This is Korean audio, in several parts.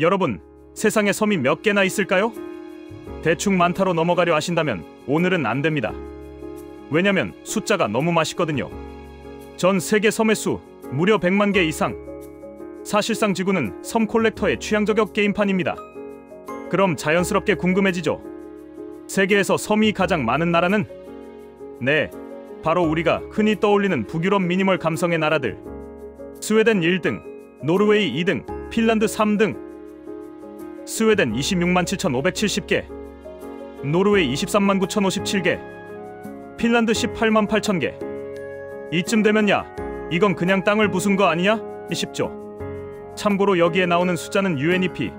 여러분, 세상에 섬이 몇 개나 있을까요? 대충 많다로 넘어가려 하신다면 오늘은 안 됩니다. 왜냐면 숫자가 너무 맛있거든요. 전 세계 섬의 수 무려 100만 개 이상. 사실상 지구는 섬 콜렉터의 취향 저격 게임판입니다. 그럼 자연스럽게 궁금해지죠. 세계에서 섬이 가장 많은 나라는? 네, 바로 우리가 흔히 떠올리는 북유럽 미니멀 감성의 나라들. 스웨덴 1등, 노르웨이 2등, 핀란드 3등. 스웨덴 26만 7,570개, 노르웨이 23만 9,057개, 핀란드 18만 8,000개. 이쯤 되면 야, 이건 그냥 땅을 부순 거 아니야? 싶죠. 참고로 여기에 나오는 숫자는 UNEP,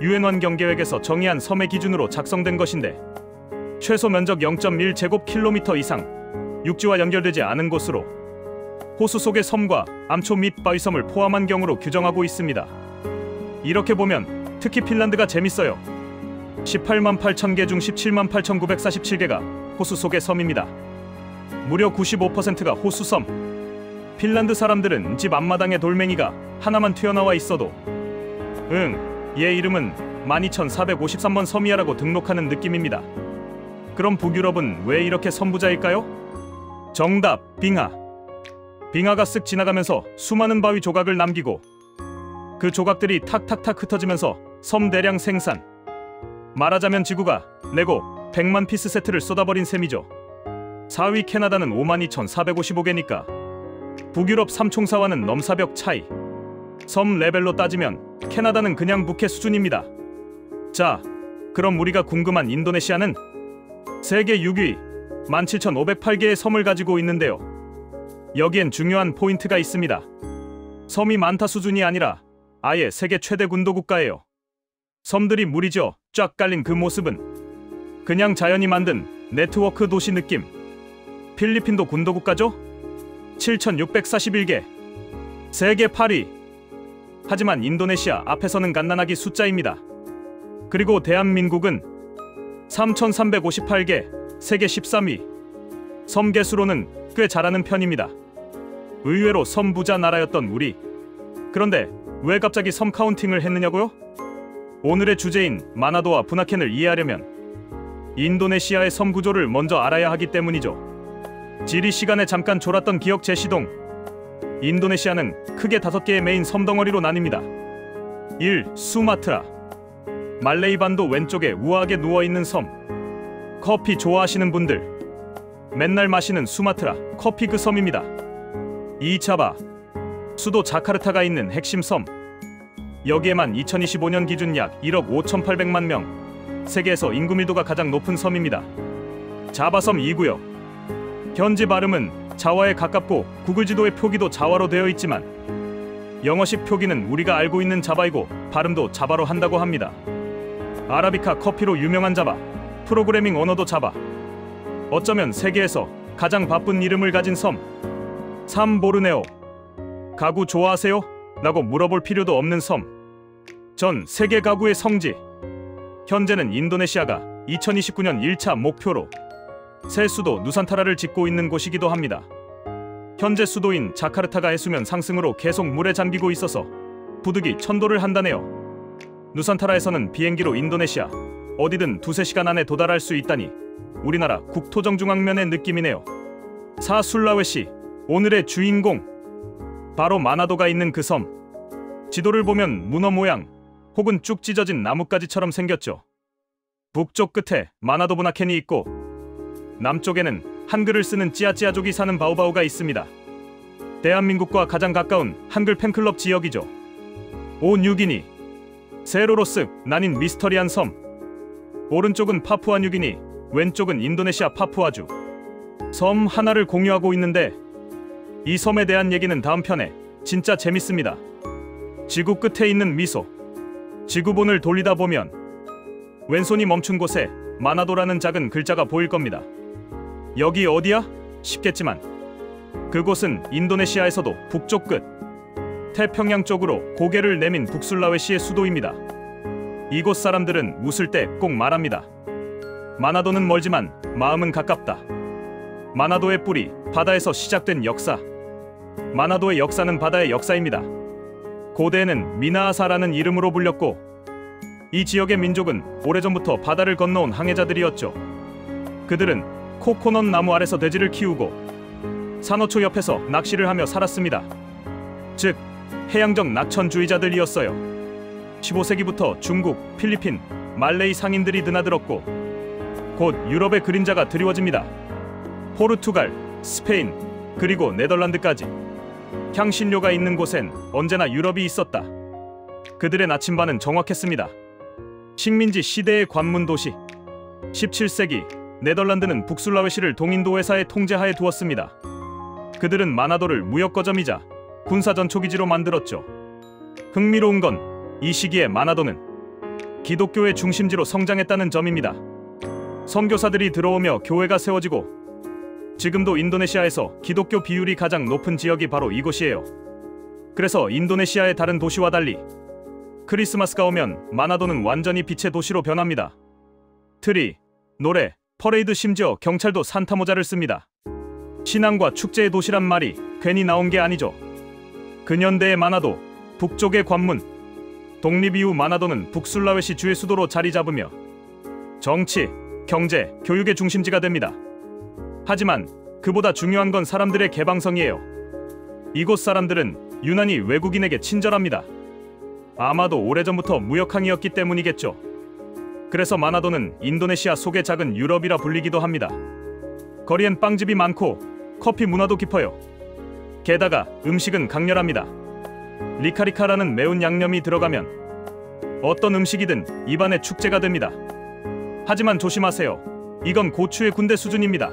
UN 환경계획에서 정의한 섬의 기준으로 작성된 것인데 최소 면적 0.1제곱킬로미터 이상, 육지와 연결되지 않은 곳으로 호수 속의 섬과 암초 및 바위섬을 포함한 경우로 규정하고 있습니다. 이렇게 보면 특히 핀란드가 재밌어요. 18만 8,000개 중 17만 8,947개가 호수 속의 섬입니다. 무려 95%가 호수섬. 핀란드 사람들은 집 앞마당에 돌멩이가 하나만 튀어나와 있어도 얘 이름은 12,453번 섬이야라고 등록하는 느낌입니다. 그럼 북유럽은 왜 이렇게 선부자일까요? 정답, 빙하. 빙하가 쓱 지나가면서 수많은 바위 조각을 남기고 그 조각들이 탁탁탁 흩어지면서 섬 대량 생산. 말하자면 지구가 레고 100만 피스 세트를 쏟아버린 셈이죠. 4위 캐나다는 52,455개니까 북유럽 3총사와는 넘사벽 차이. 섬 레벨로 따지면 캐나다는 그냥 북해 수준입니다. 자, 그럼 우리가 궁금한 인도네시아는 세계 6위 17,508개의 섬을 가지고 있는데요. 여기엔 중요한 포인트가 있습니다. 섬이 많다 수준이 아니라 아예 세계 최대 군도 국가예요. 섬들이 무리지어 쫙 깔린 그 모습은 그냥 자연이 만든 네트워크 도시 느낌. 필리핀도 군도 국가죠? 7,641개, 세계 8위. 하지만 인도네시아 앞에서는 갓난아기 숫자입니다. 그리고 대한민국은 3,358개, 세계 13위. 섬 개수로는 꽤 잘하는 편입니다. 의외로 섬 부자 나라였던 우리. 그런데 왜 갑자기 섬 카운팅을 했느냐고요? 오늘의 주제인 마나도와 부나켄을 이해하려면 인도네시아의 섬 구조를 먼저 알아야 하기 때문이죠. 지리 시간에 잠깐 졸았던 기억 재시동. 인도네시아는 크게 5개의 메인 섬 덩어리로 나뉩니다. 1. 수마트라. 말레이 반도 왼쪽에 우아하게 누워있는 섬. 커피 좋아하시는 분들 맨날 마시는 수마트라 커피 그 섬입니다. 2. 자바. 수도 자카르타가 있는 핵심 섬. 여기에만 2025년 기준 약 1억 5,800만 명. 세계에서 인구 밀도가 가장 높은 섬입니다. 자바섬 2구역. 현지 발음은 자와에 가깝고 구글 지도의 표기도 자와로 되어 있지만 영어식 표기는 우리가 알고 있는 자바이고 발음도 자바로 한다고 합니다. 아라비카 커피로 유명한 자바, 프로그래밍 언어도 자바. 어쩌면 세계에서 가장 바쁜 이름을 가진 섬. 3. 보르네오. 가구 좋아하세요? 라고 물어볼 필요도 없는 섬. 전 세계 가구의 성지. 현재는 인도네시아가 2029년 1차 목표로 새 수도 누산타라를 짓고 있는 곳이기도 합니다. 현재 수도인 자카르타가 해수면 상승으로 계속 물에 잠기고 있어서 부득이 천도를 한다네요. 누산타라에서는 비행기로 인도네시아 어디든 2~3시간 안에 도달할 수 있다니 우리나라 국토정중앙면의 느낌이네요. 4. 술라웨시. 오늘의 주인공. 바로 마나도가 있는 그 섬. 지도를 보면 문어 모양 혹은 쭉 찢어진 나뭇가지처럼 생겼죠. 북쪽 끝에 마나도 부나켄이 있고 남쪽에는 한글을 쓰는 찌아찌아족이 사는 바우바우가 있습니다. 대한민국과 가장 가까운 한글 팬클럽 지역이죠. 5. 뉴기니. 세로로 쓱 나뉜 미스터리한 섬. 오른쪽은 파푸아 뉴기니, 왼쪽은 인도네시아 파푸아주. 섬 하나를 공유하고 있는데 이 섬에 대한 얘기는 다음 편에. 진짜 재밌습니다. 지구 끝에 있는 미소. 지구본을 돌리다 보면 왼손이 멈춘 곳에 마나도라는 작은 글자가 보일 겁니다. 여기 어디야? 싶겠지만 그곳은 인도네시아에서도 북쪽 끝 태평양 쪽으로 고개를 내민 북술라웨시의 수도입니다. 이곳 사람들은 웃을 때 꼭 말합니다. 마나도는 멀지만 마음은 가깝다. 마나도의 뿌리, 바다에서 시작된 역사. 마나도의 역사는 바다의 역사입니다. 고대에는 미나아사라는 이름으로 불렸고 이 지역의 민족은 오래전부터 바다를 건너온 항해자들이었죠. 그들은 코코넛 나무 아래서 돼지를 키우고 산호초 옆에서 낚시를 하며 살았습니다. 즉, 해양적 낙천주의자들이었어요. 15세기부터 중국, 필리핀, 말레이 상인들이 드나들었고 곧 유럽의 그림자가 드리워집니다. 포르투갈, 스페인, 그리고 네덜란드까지. 향신료가 있는 곳엔 언제나 유럽이 있었다. 그들의 나침반은 정확했습니다. 식민지 시대의 관문 도시. 17세기 네덜란드는 북술라웨시를 동인도 회사의 통제하에 두었습니다. 그들은 마나도를 무역거점이자 군사전초기지로 만들었죠. 흥미로운 건 이 시기에 마나도는 기독교의 중심지로 성장했다는 점입니다. 선교사들이 들어오며 교회가 세워지고 지금도 인도네시아에서 기독교 비율이 가장 높은 지역이 바로 이곳이에요. 그래서 인도네시아의 다른 도시와 달리 크리스마스가 오면 마나도는 완전히 빛의 도시로 변합니다. 트리, 노래, 퍼레이드, 심지어 경찰도 산타모자를 씁니다. 신앙과 축제의 도시란 말이 괜히 나온 게 아니죠. 근현대의 마나도, 북쪽의 관문. 독립 이후 마나도는 북술라웨시 주의 수도로 자리 잡으며 정치, 경제, 교육의 중심지가 됩니다. 하지만 그보다 중요한 건 사람들의 개방성이에요. 이곳 사람들은 유난히 외국인에게 친절합니다. 아마도 오래전부터 무역항이었기 때문이겠죠. 그래서 마나도는 인도네시아 속의 작은 유럽이라 불리기도 합니다. 거리엔 빵집이 많고 커피 문화도 깊어요. 게다가 음식은 강렬합니다. 리카리카라는 매운 양념이 들어가면 어떤 음식이든 입안에 축제가 됩니다. 하지만 조심하세요. 이건 고추의 군대 수준입니다.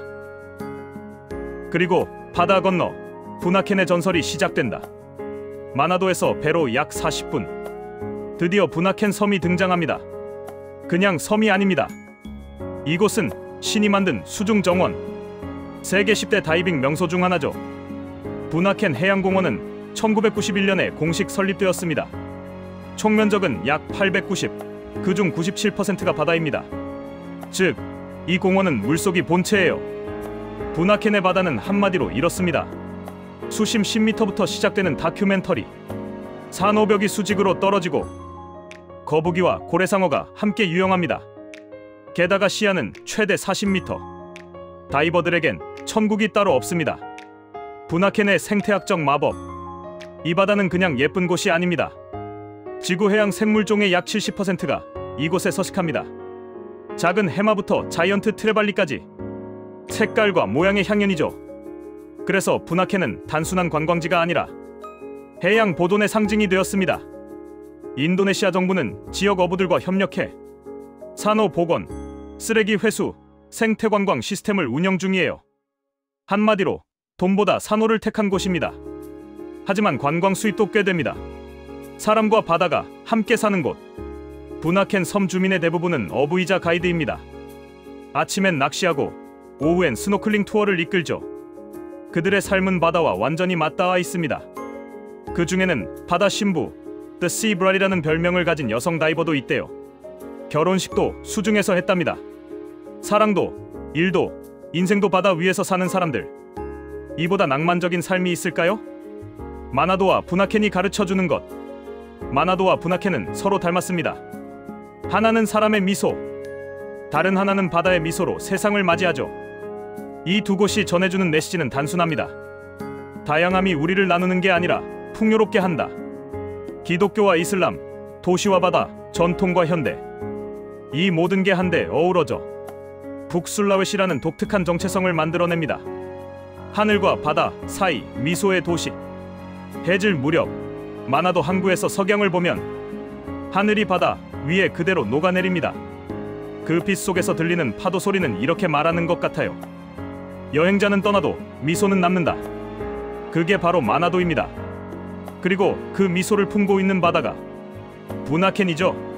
그리고 바다 건너 부나켄의 전설이 시작된다. 마나도에서 배로 약 40분. 드디어 부나켄 섬이 등장합니다. 그냥 섬이 아닙니다. 이곳은 신이 만든 수중 정원. 세계 10대 다이빙 명소 중 하나죠. 부나켄 해양공원은 1991년에 공식 설립되었습니다. 총 면적은 약 890, 그중 97%가 바다입니다. 즉, 이 공원은 물속이 본체예요. 부나켄의 바다는 한마디로 이렇습니다. 수심 10m부터 시작되는 다큐멘터리. 산호벽이 수직으로 떨어지고 거북이와 고래상어가 함께 유영합니다. 게다가 시야는 최대 40m. 다이버들에겐 천국이 따로 없습니다. 부나켄의 생태학적 마법. 이 바다는 그냥 예쁜 곳이 아닙니다. 지구 해양 생물종의 약 70%가 이곳에 서식합니다. 작은 해마부터 자이언트 트레발리까지 색깔과 모양의 향연이죠. 그래서 부나켄은 단순한 관광지가 아니라 해양 보존의 상징이 되었습니다. 인도네시아 정부는 지역 어부들과 협력해 산호 복원, 쓰레기 회수, 생태관광 시스템을 운영 중이에요. 한마디로 돈보다 산호를 택한 곳입니다. 하지만 관광 수입도 꽤 됩니다. 사람과 바다가 함께 사는 곳. 부나켄 섬 주민의 대부분은 어부이자 가이드입니다. 아침엔 낚시하고 오후엔 스노클링 투어를 이끌죠. 그들의 삶은 바다와 완전히 맞닿아 있습니다. 그 중에는 바다 신부, The Sea Bride이라는 별명을 가진 여성 다이버도 있대요. 결혼식도 수중에서 했답니다. 사랑도, 일도, 인생도 바다 위에서 사는 사람들. 이보다 낭만적인 삶이 있을까요? 마나도와 부나켄이 가르쳐주는 것. 마나도와 부나켄은 서로 닮았습니다. 하나는 사람의 미소, 다른 하나는 바다의 미소로 세상을 맞이하죠. 이 두 곳이 전해주는 메시지는 단순합니다. 다양함이 우리를 나누는 게 아니라 풍요롭게 한다. 기독교와 이슬람, 도시와 바다, 전통과 현대. 이 모든 게 한데 어우러져 북술라웨시라는 독특한 정체성을 만들어냅니다. 하늘과 바다 사이 미소의 도시. 해질 무렵 마나도 항구에서 석양을 보면 하늘이 바다 위에 그대로 녹아내립니다. 그 빛 속에서 들리는 파도 소리는 이렇게 말하는 것 같아요. 여행자는 떠나도 미소는 남는다. 그게 바로 마나도입니다. 그리고 그 미소를 품고 있는 바다가 부나켄이죠.